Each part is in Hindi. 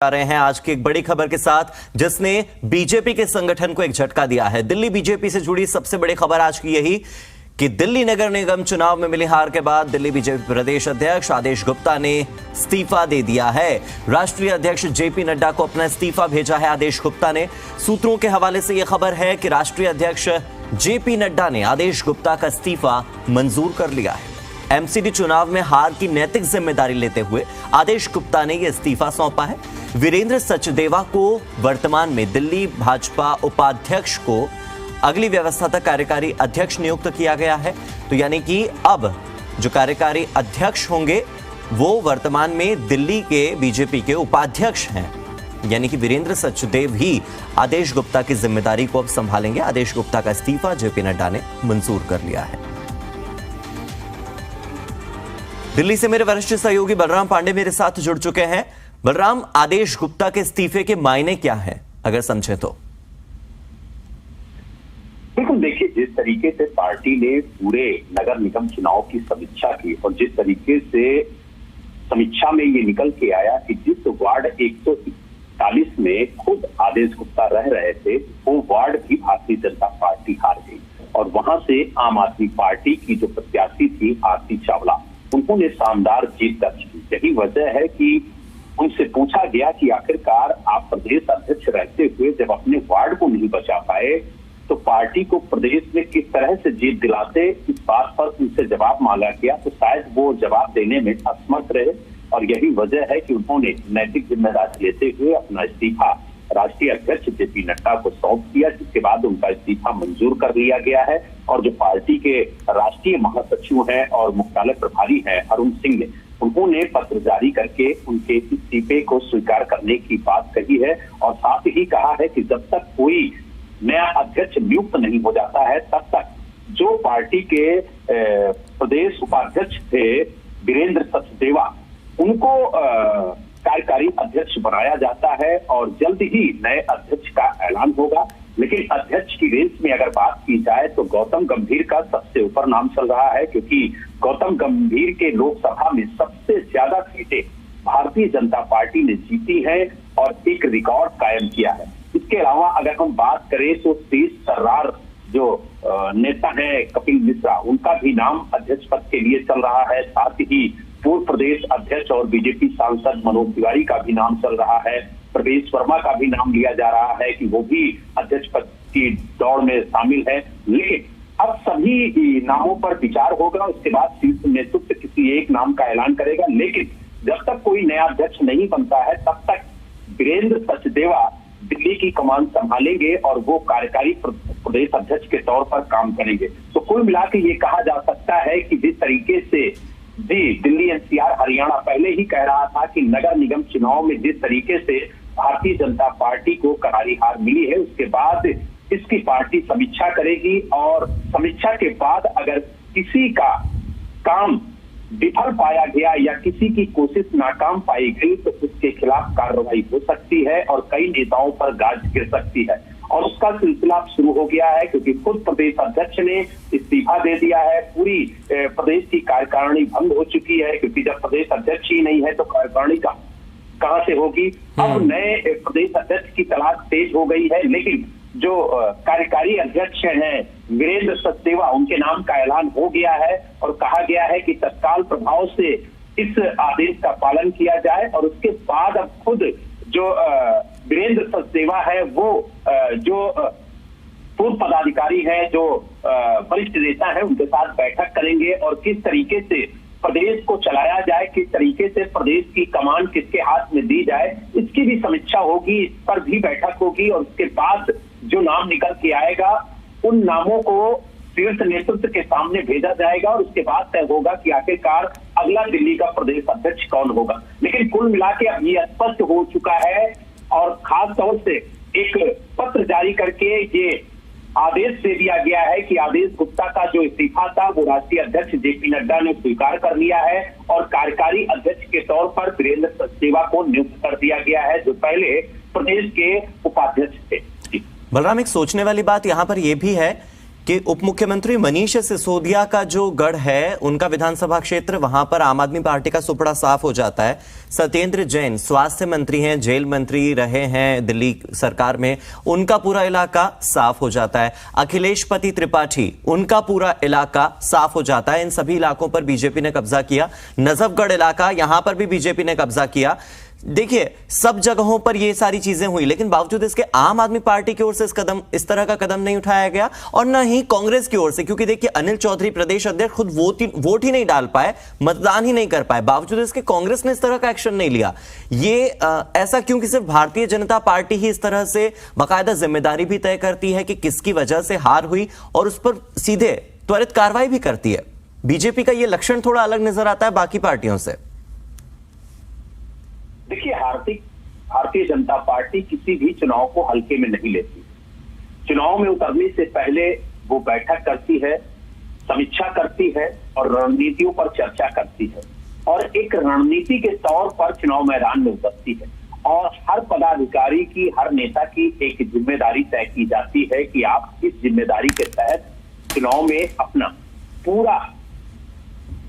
आ रहे हैं आज की एक बड़ी खबर के साथ जिसने बीजेपी के संगठन को एक झटका दिया है। दिल्ली बीजेपी से जुड़ी सबसे बड़ी खबर आज की यही कि दिल्ली नगर निगम चुनाव में मिली हार के बाद दिल्ली बीजेपी प्रदेश अध्यक्ष आदेश गुप्ता ने इस्तीफा दे दिया है। राष्ट्रीय अध्यक्ष जेपी नड्डा को अपना इस्तीफा भेजा है आदेश गुप्ता ने। सूत्रों के हवाले से यह खबर है कि राष्ट्रीय अध्यक्ष जेपी नड्डा ने आदेश गुप्ता का इस्तीफा मंजूर कर लिया है। एमसीडी चुनाव में हार की नैतिक जिम्मेदारी लेते हुए आदेश गुप्ता ने यह इस्तीफा सौंपा है। वीरेंद्र सचदेवा को वर्तमान में दिल्ली भाजपा उपाध्यक्ष को अगली व्यवस्था तक कार्यकारी अध्यक्ष नियुक्त किया गया है। तो यानी कि अब जो कार्यकारी अध्यक्ष होंगे वो वर्तमान में दिल्ली के बीजेपी के उपाध्यक्ष हैं, यानी कि वीरेंद्र सचदेव ही आदेश गुप्ता की जिम्मेदारी को अब संभालेंगे। आदेश गुप्ता का इस्तीफा जेपी नड्डा ने मंजूर कर लिया है। दिल्ली से मेरे वरिष्ठ सहयोगी बलराम पांडे मेरे साथ जुड़ चुके हैं। बलराम, आदेश गुप्ता के इस्तीफे के मायने क्या हैं, अगर समझे तो? बिल्कुल, देखिए, जिस तरीके से पार्टी ने पूरे नगर निगम चुनाव की समीक्षा की और जिस तरीके से समीक्षा में ये निकल के आया कि जिस वार्ड 141 में खुद आदेश गुप्ता रह रहे थे वो वार्ड भी भारतीय जनता पार्टी हार गई और वहां से आम आदमी पार्टी की जो प्रत्याशी थी आरती चावला, उन्होंने शानदार जीत दर्ज की। यही वजह है कि उनसे पूछा गया कि आखिरकार आप प्रदेश अध्यक्ष रहते हुए जब अपने वार्ड को नहीं बचा पाए तो पार्टी को प्रदेश में किस तरह से जीत दिलाते, इस बात पर उनसे जवाब मांगा गया। तो शायद वो जवाब देने में असमर्थ रहे और यही वजह है कि उन्होंने नैतिक जिम्मेदारी लेते हुए अपना इस्तीफा राष्ट्रीय अध्यक्ष जेपी नड्डा को सौंप दिया, जिसके बाद उनका इस्तीफा मंजूर कर लिया गया है। और जो पार्टी के राष्ट्रीय महासचिव हैं और मुख्यालय प्रभारी हैं अरुण सिंह ने, उन्होंने पत्र जारी करके उनके इस्तीफे को स्वीकार करने की बात कही है और साथ ही कहा है कि जब तक कोई नया अध्यक्ष नियुक्त नहीं हो जाता है तब तक जो पार्टी के प्रदेश उपाध्यक्ष थे वीरेंद्र सचदेवा, उनको कार्यकारी अध्यक्ष बनाया जाता है और जल्द ही नए अध्यक्ष का ऐलान होगा। लेकिन अध्यक्ष की रेस में अगर बात की जाए तो गौतम गंभीर का सबसे ऊपर नाम चल रहा है, क्योंकि गौतम गंभीर के लोकसभा में सबसे ज्यादा सीटें भारतीय जनता पार्टी ने जीती है और एक रिकॉर्ड कायम किया है। इसके अलावा अगर हम बात करें तो तेज तर्रार जो नेता है कपिल मिश्रा, उनका भी नाम अध्यक्ष पद के लिए चल रहा है। साथ ही पूर्व प्रदेश अध्यक्ष और बीजेपी सांसद मनोज तिवारी का भी नाम चल रहा है। प्रवेश वर्मा का भी नाम लिया जा रहा है कि वो भी अध्यक्ष पद की दौड़ में शामिल है। लेकिन अब सभी नामों पर विचार होगा, उसके बाद शीर्ष नेतृत्व किसी एक नाम का ऐलान करेगा। लेकिन जब तक कोई नया अध्यक्ष नहीं बनता है तब तक वीरेंद्र सचदेवा दिल्ली की कमान संभालेंगे और वो कार्यकारी प्रदेश अध्यक्ष के तौर पर काम करेंगे। तो कुल मिलाकर ये कहा जा सकता है कि जिस तरीके से दिल्ली एनसीआर हरियाणा पहले ही कह रहा था कि नगर निगम चुनाव में जिस तरीके से भारतीय जनता पार्टी को करारी हार मिली है, उसके बाद इसकी पार्टी समीक्षा करेगी और समीक्षा के बाद अगर किसी का काम विफल पाया गया या किसी की कोशिश नाकाम पाई गई तो उसके खिलाफ कार्रवाई हो सकती है और कई नेताओं पर गाज गिर सकती है। और उसका सिलसिला शुरू हो गया है क्योंकि खुद प्रदेश अध्यक्ष ने इस्तीफा दे दिया है। पूरी प्रदेश की कार्यकारिणी भंग हो चुकी है, क्योंकि जब प्रदेश अध्यक्ष ही नहीं है तो कार्यकारिणी कहां से होगी। अब नए प्रदेश अध्यक्ष की तलाश तेज हो गई है, लेकिन जो कार्यकारी अध्यक्ष हैं वीरेंद्र सचदेवा, उनके नाम का ऐलान हो गया है और कहा गया है कि तत्काल प्रभाव से इस आदेश का पालन किया जाए। और उसके बाद अब खुद जो वीरेंद्र सचदेवा है वो जो पूर्व पदाधिकारी हैं, जो वरिष्ठ नेता हैं, उनके साथ बैठक करेंगे और किस तरीके से प्रदेश को चलाया जाए, किस तरीके से प्रदेश की कमान किसके हाथ में दी जाए, इसकी भी समीक्षा होगी, इस पर भी बैठक होगी। और उसके बाद जो नाम निकल के आएगा उन नामों को शीर्ष नेतृत्व के सामने भेजा जाएगा और उसके बाद तय होगा कि आखिरकार अगला दिल्ली का प्रदेश अध्यक्ष कौन होगा। लेकिन कुल मिला के अब ये स्पष्ट हो चुका है और खास तौर से एक पत्र जारी करके ये आदेश दे दिया गया है कि आदेश गुप्ता का जो इस्तीफा था वो राष्ट्रीय अध्यक्ष जेपी नड्डा ने स्वीकार कर लिया है और कार्यकारी अध्यक्ष के तौर पर वीरेंद्र सचदेवा को नियुक्त कर दिया गया है, जो पहले प्रदेश के उपाध्यक्ष थे। बलराम, एक सोचने वाली बात यहां पर यह भी है कि उप मुख्यमंत्री मनीष सिसोदिया का जो गढ़ है, उनका विधानसभा क्षेत्र, वहां पर आम आदमी पार्टी का सुपड़ा साफ हो जाता है। सत्येंद्र जैन स्वास्थ्य मंत्री हैं, जेल मंत्री रहे हैं दिल्ली सरकार में, उनका पूरा इलाका साफ हो जाता है। अखिलेश पति त्रिपाठी, उनका पूरा इलाका साफ हो जाता है। इन सभी इलाकों पर बीजेपी ने कब्जा किया। नजफगढ़ इलाका, यहां पर भी बीजेपी ने कब्जा किया। देखिए, सब जगहों पर ये सारी चीजें हुई, लेकिन बावजूद इसके आम आदमी पार्टी की ओर से इस तरह का कदम नहीं उठाया गया, और न ही कांग्रेस की ओर से, क्योंकि देखिए अनिल चौधरी प्रदेश अध्यक्ष खुद वोट ही नहीं डाल पाए, मतदान ही नहीं कर पाए, बावजूद इसके कांग्रेस ने इस तरह का एक्शन नहीं लिया। ये ऐसा क्यों कि सिर्फ भारतीय जनता पार्टी ही इस तरह से बाकायदा जिम्मेदारी भी तय करती है कि किसकी वजह से हार हुई, और उस पर सीधे त्वरित कार्रवाई भी करती है। बीजेपी का यह लक्षण थोड़ा अलग नजर आता है बाकी पार्टियों से। देखिए, भारतीय जनता पार्टी किसी भी चुनाव को हल्के में नहीं लेती। चुनाव में उतरने से पहले वो बैठक करती है, समीक्षा करती है और रणनीतियों पर चर्चा करती है, और एक रणनीति के तौर पर चुनाव मैदान में उतरती है। और हर पदाधिकारी की, हर नेता की एक जिम्मेदारी तय की जाती है कि आप इस जिम्मेदारी के तहत चुनाव में अपना पूरा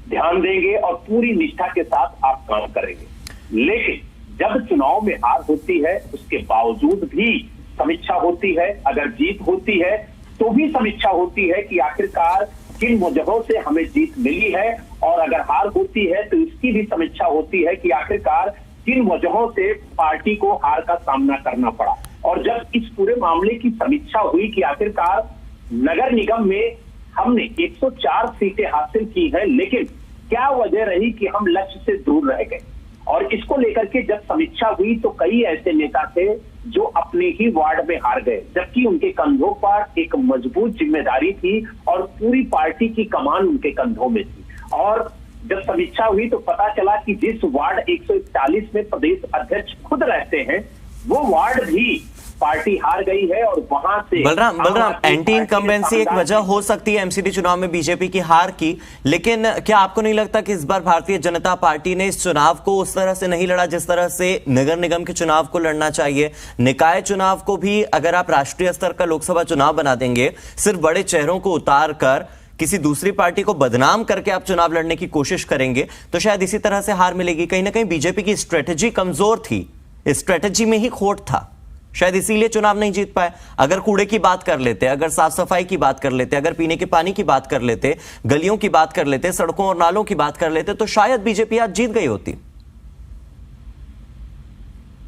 ध्यान देंगे और पूरी निष्ठा के साथ आप काम करेंगे। लेकिन जब चुनाव में हार होती है, उसके बावजूद भी समीक्षा होती है। अगर जीत होती है तो भी समीक्षा होती है कि आखिरकार किन वजहों से हमें जीत मिली है, और अगर हार होती है तो इसकी भी समीक्षा होती है कि आखिरकार किन वजहों से पार्टी को हार का सामना करना पड़ा। और जब इस पूरे मामले की समीक्षा हुई कि आखिरकार नगर निगम में हमने 104 सीटें हासिल की हैं, लेकिन क्या वजह रही कि हम लक्ष्य से दूर रह गए, और इसको लेकर के जब समीक्षा हुई तो कई ऐसे नेता थे जो अपने ही वार्ड में हार गए, जबकि उनके कंधों पर एक मजबूत जिम्मेदारी थी और पूरी पार्टी की कमान उनके कंधों में थी। और जब समीक्षा हुई तो पता चला कि जिस वार्ड 141 में प्रदेश अध्यक्ष खुद रहते हैं, वो वार्ड भी पार्टी हार गई है, और वहां से बलराम एंटी इनकम्बेंसी एक वजह हो सकती है एमसीडी चुनाव में बीजेपी की हार की, लेकिन क्या आपको नहीं लगता कि इस बार भारतीय जनता पार्टी ने इस चुनाव को उस तरह से नहीं लड़ा जिस तरह से नगर निगम के चुनाव को लड़ना चाहिए? निकाय चुनाव को भी अगर आप राष्ट्रीय स्तर का लोकसभा चुनाव बना देंगे, सिर्फ बड़े चेहरों को उतार कर किसी दूसरी पार्टी को बदनाम करके आप चुनाव लड़ने की कोशिश करेंगे, तो शायद इसी तरह से हार मिलेगी। कहीं ना कहीं बीजेपी की स्ट्रेटेजी कमजोर थी, स्ट्रेटेजी में ही खोट था, शायद इसीलिए चुनाव नहीं जीत पाए। अगर कूड़े की बात कर लेते, अगर साफ सफाई की बात कर लेते, अगर पीने के पानी की बात कर लेते, गलियों की बात कर लेते, सड़कों और नालों की बात कर लेते, तो शायद बीजेपी आज जीत गई होती।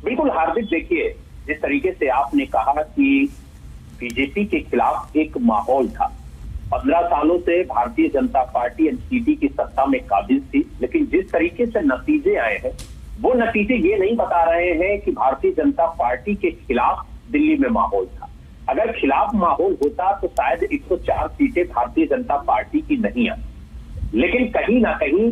बिल्कुल हार्दिक, देखिए जिस तरीके से आपने कहा कि बीजेपी के खिलाफ एक माहौल था, 15 सालों से भारतीय जनता पार्टी एनसीडी की सत्ता में काबिज थी, लेकिन जिस तरीके से नतीजे आए हैं, वो नतीजे ये नहीं बता रहे हैं कि भारतीय जनता पार्टी के खिलाफ दिल्ली में माहौल था। अगर खिलाफ माहौल होता तो शायद 104 सीटें भारतीय जनता पार्टी की नहीं आती। लेकिन कहीं ना कहीं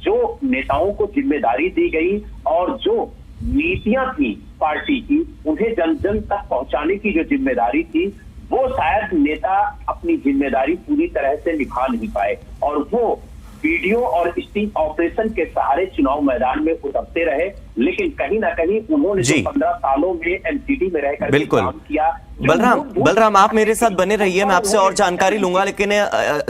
जो नेताओं को जिम्मेदारी दी गई और जो नीतियां थी पार्टी की, उन्हें जन जन तक पहुंचाने की जो जिम्मेदारी थी, वो शायद नेता अपनी जिम्मेदारी पूरी तरह से निभा नहीं पाए, और वो वीडियो और स्टिंग ऑपरेशन के सहारे चुनाव मैदान में उतरते रहे। लेकिन कहीं ना कहीं उन्होंने जो 15 सालों में एमसीडी में रहकर काम किया। बलराम आप मेरे साथ बने रहिए, मैं आपसे और जानकारी लूंगा, लेकिन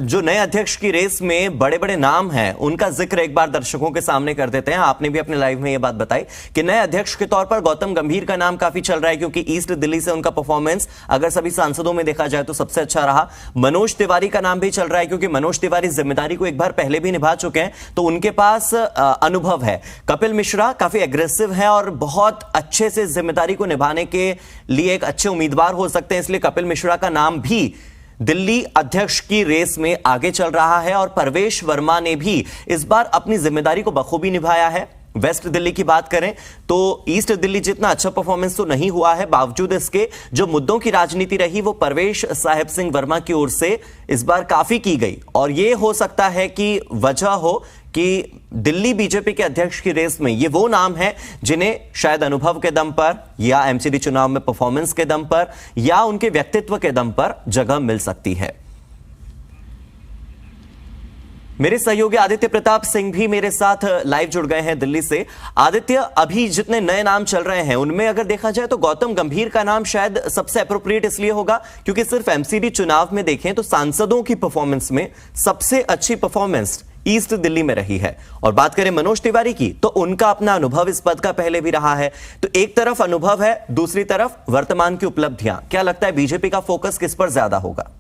जो नए अध्यक्ष की रेस में बड़े बड़े नाम हैं, उनका जिक्र एक बार दर्शकों के सामने कर देते हैं। आपने भी अपने लाइव में यह बात बताई कि नए अध्यक्ष के तौर पर गौतम गंभीर का नाम काफी चल रहा है, क्योंकि ईस्ट दिल्ली से उनका परफॉर्मेंस अगर सभी सांसदों में देखा जाए तो सबसे अच्छा रहा। मनोज तिवारी का नाम भी चल रहा है, क्योंकि मनोज तिवारी जिम्मेदारी को एक बार पहले भी निभा चुके हैं, तो उनके पास अनुभव है। कपिल मिश्रा काफी एग्रेसिव है और बहुत अच्छे से जिम्मेदारी को निभाने के लिए एक अच्छे उम्मीदवार हो सकते हैं, इसलिए कपिल मिश्रा का नाम भी दिल्ली अध्यक्ष की रेस में आगे चल रहा है। और परवेश वर्मा ने भी इस बार अपनी जिम्मेदारी को बखूबी निभाया है। वेस्ट दिल्ली की बात करें तो ईस्ट दिल्ली जितना अच्छा परफॉर्मेंस तो नहीं हुआ है, बावजूद इसके जो मुद्दों की राजनीति रही वो परवेश साहिब सिंह वर्मा की ओर से इस बार काफी की गई, और यह हो सकता है कि वजह हो कि दिल्ली बीजेपी के अध्यक्ष की रेस में ये वो नाम है जिन्हें शायद अनुभव के दम पर या एमसीडी चुनाव में परफॉर्मेंस के दम पर या उनके व्यक्तित्व के दम पर जगह मिल सकती है। मेरे सहयोगी आदित्य प्रताप सिंह भी मेरे साथ लाइव जुड़ गए हैं दिल्ली से। आदित्य, अभी जितने नए नाम चल रहे हैं उनमें अगर देखा जाए तो गौतम गंभीर का नाम शायद सबसे अप्रोप्रिएट इसलिए होगा क्योंकि सिर्फ एमसीडी चुनाव में देखें तो सांसदों की परफॉर्मेंस में सबसे अच्छी परफॉर्मेंस ईस्ट दिल्ली में रही है। और बात करें मनोज तिवारी की तो उनका अपना अनुभव इस पद का पहले भी रहा है। तो एक तरफ अनुभव है, दूसरी तरफ वर्तमान की उपलब्धियां। क्या लगता है बीजेपी का फोकस किस पर ज्यादा होगा?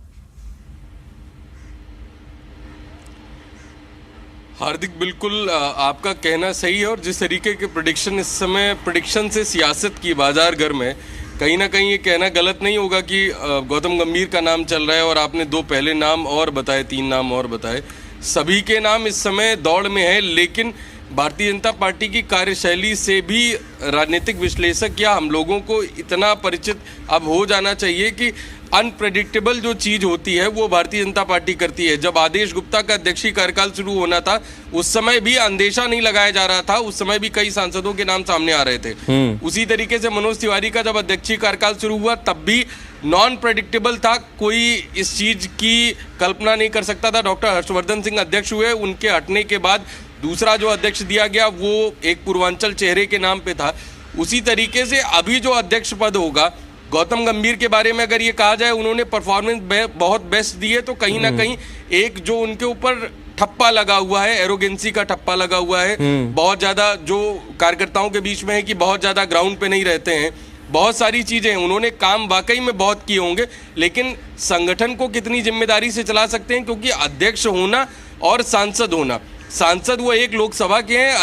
हार्दिक, बिल्कुल आपका कहना सही है। और जिस तरीके के प्रेडिक्शन इस समय प्रेडिक्शन से सियासत की बाजार गर्म है, कहीं ना कहीं ये कहना गलत नहीं होगा कि गौतम गंभीर का नाम चल रहा है और आपने दो पहले नाम और बताए, तीन नाम और बताए। सभी के नाम इस समय दौड़ में है, लेकिन भारतीय जनता पार्टी की कार्यशैली से भी राजनीतिक विश्लेषक या हम लोगों को इतना परिचित अब हो जाना चाहिए कि अनप्रेडिक्टेबल जो चीज़ होती है वो भारतीय जनता पार्टी करती है। जब आदेश गुप्ता का अध्यक्षीय कार्यकाल शुरू होना था उस समय भी अंदेशा नहीं लगाया जा रहा था, उस समय भी कई सांसदों के नाम सामने आ रहे थे। उसी तरीके से मनोज तिवारी का जब अध्यक्षीय कार्यकाल शुरू हुआ तब भी नॉन प्रेडिक्टेबल था, कोई इस चीज़ की कल्पना नहीं कर सकता था। डॉक्टर हर्षवर्धन सिंह अध्यक्ष हुए, उनके हटने के बाद दूसरा जो अध्यक्ष दिया गया वो एक पूर्वांचल चेहरे के नाम पे था। उसी तरीके से अभी जो अध्यक्ष पद होगा, गौतम गंभीर के बारे में अगर ये कहा जाए उन्होंने परफॉर्मेंस बहुत बेस्ट दी है, तो कहीं ना कहीं एक जो उनके ऊपर ठप्पा लगा हुआ है, एरोगेंसी का ठप्पा लगा हुआ है, बहुत ज़्यादा जो कार्यकर्ताओं के बीच में है कि बहुत ज़्यादा ग्राउंड पे नहीं रहते हैं। बहुत सारी चीज़ें हैं, उन्होंने काम वाकई में बहुत किए होंगे, लेकिन संगठन को कितनी जिम्मेदारी से चला सकते हैं, क्योंकि अध्यक्ष होना और सांसद होना, सांसद वो एक लोकसभा के हैं,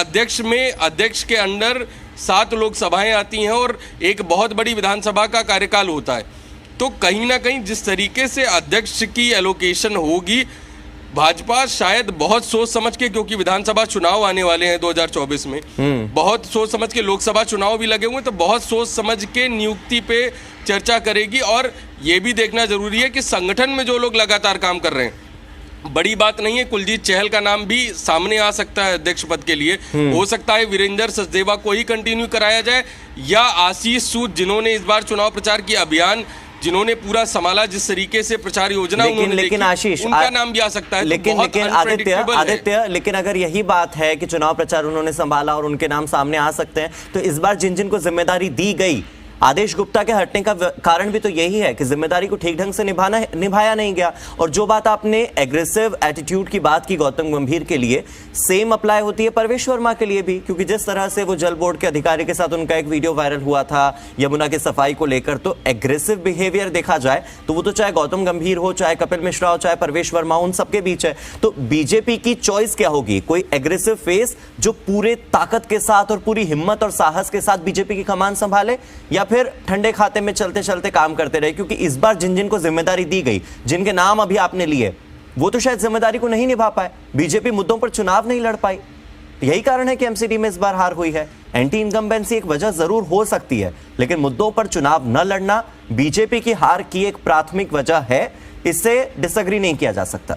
अध्यक्ष के अंडर 7 लोकसभाएं आती हैं और एक बहुत बड़ी विधानसभा का कार्यकाल होता है। तो कहीं ना कहीं जिस तरीके से अध्यक्ष की एलोकेशन होगी, भाजपा शायद बहुत सोच समझ के, क्योंकि विधानसभा चुनाव आने वाले हैं 2024 में, बहुत सोच समझ के, लोकसभा चुनाव भी लगे हुए हैं, तो बहुत सोच समझ के नियुक्ति पे चर्चा करेगी। और ये भी देखना जरूरी है कि संगठन में जो लोग लगातार काम कर रहे हैं, बड़ी बात नहीं है, कुलजीत चहल का नाम भी सामने आ सकता है अध्यक्ष पद के लिए। हो सकता है वीरेंद्र सचदेवा को ही कंटिन्यू कराया जाए, या आशीष सूद जिन्होंने इस बार चुनाव प्रचार की अभियान, जिन्होंने पूरा संभाला, जिस तरीके से प्रचार योजना लेकिन आशीष, उनका नाम भी आ सकता है। लेकिन आदित्य, लेकिन अगर यही बात है कि चुनाव प्रचार उन्होंने संभाला और उनके नाम सामने आ सकते हैं, तो इस बार जिन जिनको जिम्मेदारी दी गई, आदेश गुप्ता के हटने का कारण भी तो यही है कि जिम्मेदारी को ठीक ढंग से निभाया नहीं गया। और जो बात आपने एग्रेसिव एटीट्यूड की बात की गौतम गंभीर के लिए, सेम अप्लाई होती है परवेश वर्मा के लिए भी, क्योंकि जिस तरह से वो जल बोर्ड के अधिकारी के साथ उनका एक वीडियो वायरल हुआ था यमुना की सफाई को लेकर, तो एग्रेसिव बिहेवियर देखा जाए तो वो तो चाहे गौतम गंभीर हो, चाहे कपिल मिश्रा हो, चाहे परवेश वर्मा, उन सबके बीच है। तो बीजेपी की चॉइस क्या होगी? कोई एग्रेसिव फेस जो पूरे ताकत के साथ और पूरी हिम्मत और साहस के साथ बीजेपी की कमान संभाले, या फिर ठंडे खाते में चलते चलते काम करते रहे? क्योंकि इस बार जिन जिनको जिम्मेदारी दी गई, जिनके नाम अभी आपने लिए, वो तो शायद जिम्मेदारी को नहीं निभा पाए, बीजेपी मुद्दों पर चुनाव नहीं लड़ पाई। यही कारण है कि एमसीडी में इस बार हार हुई है। एंटी इनकम्बेंसी एक वजह जरूर हो सकती है, लेकिन मुद्दों पर चुनाव न लड़ना बीजेपी की हार की एक प्राथमिक वजह है, इससे डिसएग्री नहीं किया जा सकता।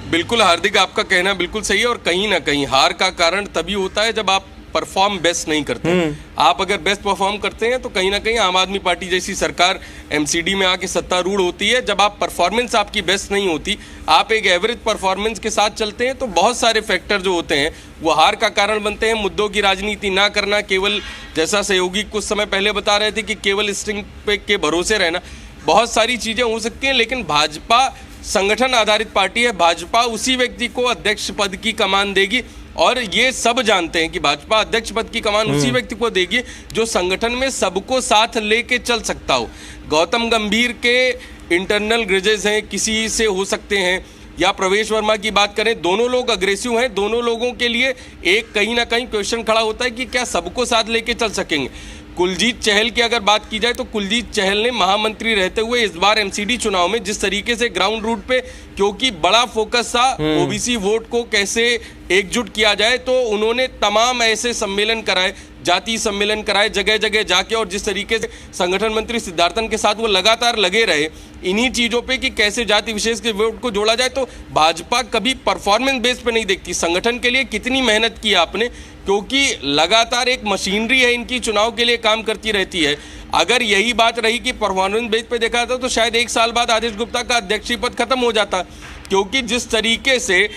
बिल्कुल हार्दिक, आपका कहना बिल्कुल सही है। और कहीं ना कहीं हार का कारण तभी होता है जब आप परफॉर्म बेस्ट नहीं करते। आप अगर बेस्ट परफॉर्म करते हैं तो कहीं ना कहीं आम आदमी पार्टी जैसी सरकार एमसीडी में आके सत्तारूढ़ होती है। जब आप परफॉर्मेंस आपकी बेस्ट नहीं होती, आप एक एवरेज परफॉर्मेंस के साथ चलते हैं, तो बहुत सारे फैक्टर जो होते हैं वो हार का कारण बनते हैं। मुद्दों की राजनीति ना करना, केवल जैसा सहयोगी कुछ समय पहले बता रहे थे कि केवल स्ट्रिंग पे के भरोसे रहना, बहुत सारी चीज़ें हो सकती हैं। लेकिन भाजपा संगठन आधारित पार्टी है, भाजपा उसी व्यक्ति को अध्यक्ष पद की कमान देगी, और ये सब जानते हैं कि भाजपा अध्यक्ष पद की कमान उसी व्यक्ति को देगी जो संगठन में सबको साथ लेके चल सकता हो। गौतम गंभीर के इंटरनल ग्रजेस हैं, किसी से हो सकते हैं, या प्रवेश वर्मा की बात करें, दोनों लोग अग्रेसिव हैं, दोनों लोगों के लिए एक कहीं ना कहीं क्वेश्चन खड़ा होता है कि क्या सबको साथ लेके चल सकेंगे। कुलजीत चहल की अगर बात की जाए तो कुलजीत चहल ने महामंत्री रहते हुए इस बार एमसीडी चुनाव में जिस तरीके से ग्राउंड रूट पे, क्योंकि बड़ा फोकस था ओबीसी वोट को कैसे एकजुट किया जाए, तो उन्होंने तमाम ऐसे सम्मेलन कराए, जातीय सम्मेलन कराए जगह जगह जाके, और जिस तरीके से संगठन मंत्री सिद्धार्थन के साथ वो लगातार लगे रहे इन्हीं चीज़ों पे कि कैसे जाति विशेष के वोट को जोड़ा जाए। तो भाजपा कभी परफॉर्मेंस बेस पे नहीं देखती, संगठन के लिए कितनी मेहनत की आपने, क्योंकि लगातार एक मशीनरी है इनकी, चुनाव के लिए काम करती रहती है। अगर यही बात रही कि परफॉर्मेंस बेस पे देखा था तो शायद 1 साल बाद आदेश गुप्ता का अध्यक्षीय पद खत्म हो जाता, क्योंकि जिस तरीके से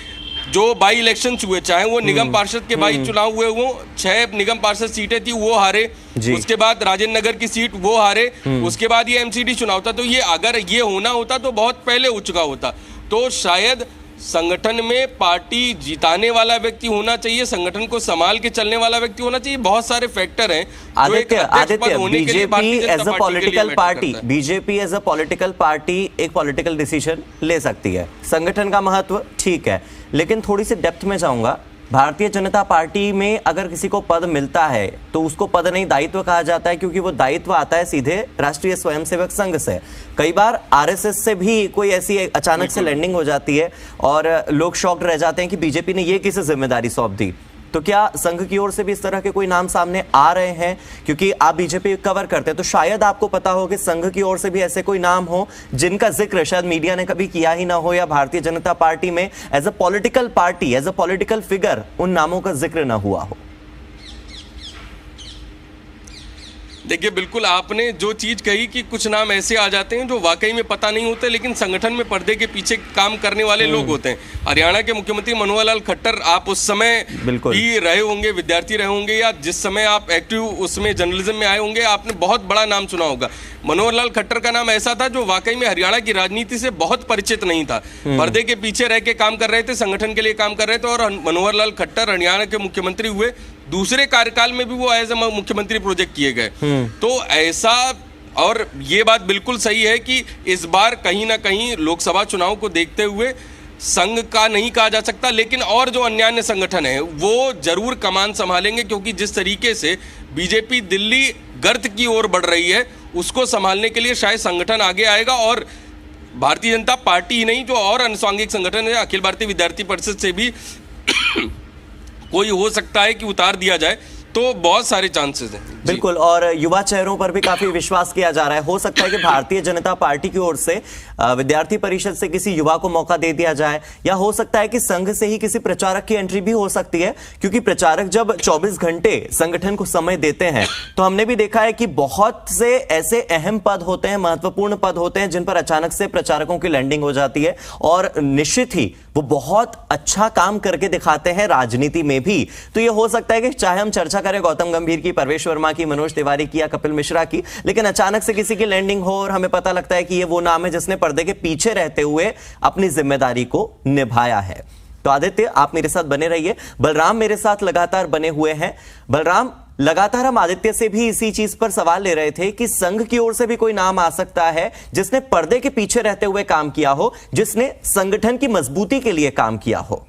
जो बाई इलेक्शन हुए, चाहे वो निगम पार्षद के बाई चुनाव हुए, वो 6 निगम पार्षद सीटें थी वो हारे, उसके बाद राजेंद्र नगर की सीट वो हारे, उसके बाद ये एमसीडी चुनाव था। तो ये अगर ये होना होता तो बहुत पहले हो चुका होता। तो शायद संगठन में पार्टी जिताने वाला व्यक्ति होना चाहिए, संगठन को संभाल के चलने वाला व्यक्ति होना चाहिए। बहुत सारे फैक्टर हैं। Aditya, BJP as a political party, BJP as a political party एक पॉलिटिकल डिसीजन ले सकती है। संगठन का महत्व ठीक है, लेकिन थोड़ी सी डेप्थ में जाऊंगा। भारतीय जनता पार्टी में अगर किसी को पद मिलता है तो उसको पद नहीं दायित्व कहा जाता है, क्योंकि वो दायित्व आता है सीधे राष्ट्रीय स्वयंसेवक संघ से। कई बार आरएसएस से भी कोई ऐसी अचानक से लैंडिंग हो जाती है और लोग शॉक्ड रह जाते हैं कि बीजेपी ने ये किसे जिम्मेदारी सौंप दी। तो क्या संघ की ओर से भी इस तरह के कोई नाम सामने आ रहे हैं? क्योंकि आप बीजेपी कवर करते हैं तो शायद आपको पता हो कि संघ की ओर से भी ऐसे कोई नाम हो जिनका जिक्र शायद मीडिया ने कभी किया ही ना हो, या भारतीय जनता पार्टी में as a political party, as a political figure उन नामों का जिक्र ना हुआ हो। देखिए, बिल्कुल आपने जो चीज कही कि कुछ नाम ऐसे आ जाते हैं जो वाकई में पता नहीं होते, लेकिन संगठन में पर्दे के पीछे काम करने वाले लोग होते हैं। हरियाणा के मुख्यमंत्री मनोहर लाल खट्टर, आप उस समय भी रहे होंगे, विद्यार्थी रहे होंगे, या जिस समय आप एक्टिव उसमें जर्नलिज्म में आए होंगे, आपने बहुत बड़ा नाम सुना होगा। मनोहर लाल खट्टर का नाम ऐसा था जो वाकई में हरियाणा की राजनीति से बहुत परिचित नहीं था, पर्दे के पीछे रह के काम कर रहे थे, संगठन के लिए काम कर रहे थे। और मनोहर लाल खट्टर हरियाणा के मुख्यमंत्री हुए, दूसरे कार्यकाल में भी वो एज ए मुख्यमंत्री प्रोजेक्ट किए गए। तो ऐसा, और ये बात बिल्कुल सही है कि इस बार कहीं ना कहीं लोकसभा चुनाव को देखते हुए संघ का नहीं कहा जा सकता, लेकिन और जो अन्य संगठन है वो जरूर कमान संभालेंगे, क्योंकि जिस तरीके से बीजेपी दिल्ली गर्त की ओर बढ़ रही है उसको संभालने के लिए शायद संगठन आगे आएगा। और भारतीय जनता पार्टी ही नहीं, जो और अनुषंगिक संगठन है, अखिल भारतीय विद्यार्थी परिषद से भी कोई हो सकता है कि उतार दिया जाए। तो बहुत सारे चांसेस हैं। बिल्कुल, और युवा चेहरों पर भी काफी विश्वास किया जा रहा है। हो सकता है कि भारतीय जनता पार्टी की ओर से विद्यार्थी परिषद से किसी युवा को मौका दे दिया जाए, या हो सकता है कि संघ से ही किसी प्रचारक की एंट्री भी हो सकती है, क्योंकि प्रचारक जब 24 घंटे संगठन को समय देते हैं तो हमने भी देखा है कि बहुत से ऐसे अहम पद होते हैं, महत्वपूर्ण पद होते हैं, जिन पर अचानक से प्रचारकों की लैंडिंग हो जाती है, और निश्चित ही वो बहुत अच्छा काम करके दिखाते हैं राजनीति में भी। तो ये हो सकता है कि चाहे हम चर्चा करें गौतम गंभीर की, परवेश वर्मा की, मनोज तिवारी की या कपिल मिश्रा की, लेकिन अचानक से किसी की लैंडिंग हो और हमें पता लगता है कि ये वो नाम है जिसने पर्दे के पीछे रहते हुए अपनी जिम्मेदारी को निभाया है। तो आदित्य, आप मेरे साथ बने रहिए। बलराम मेरे साथ लगातार बने हुए हैं। बलराम, लगातार हम आदित्य से भी इसी चीज पर सवाल ले रहे थे कि संघ की ओर से भी कोई नाम आ सकता है जिसने पर्दे के पीछे रहते हुए काम किया हो, जिसने संगठन की मजबूती के लिए काम किया हो।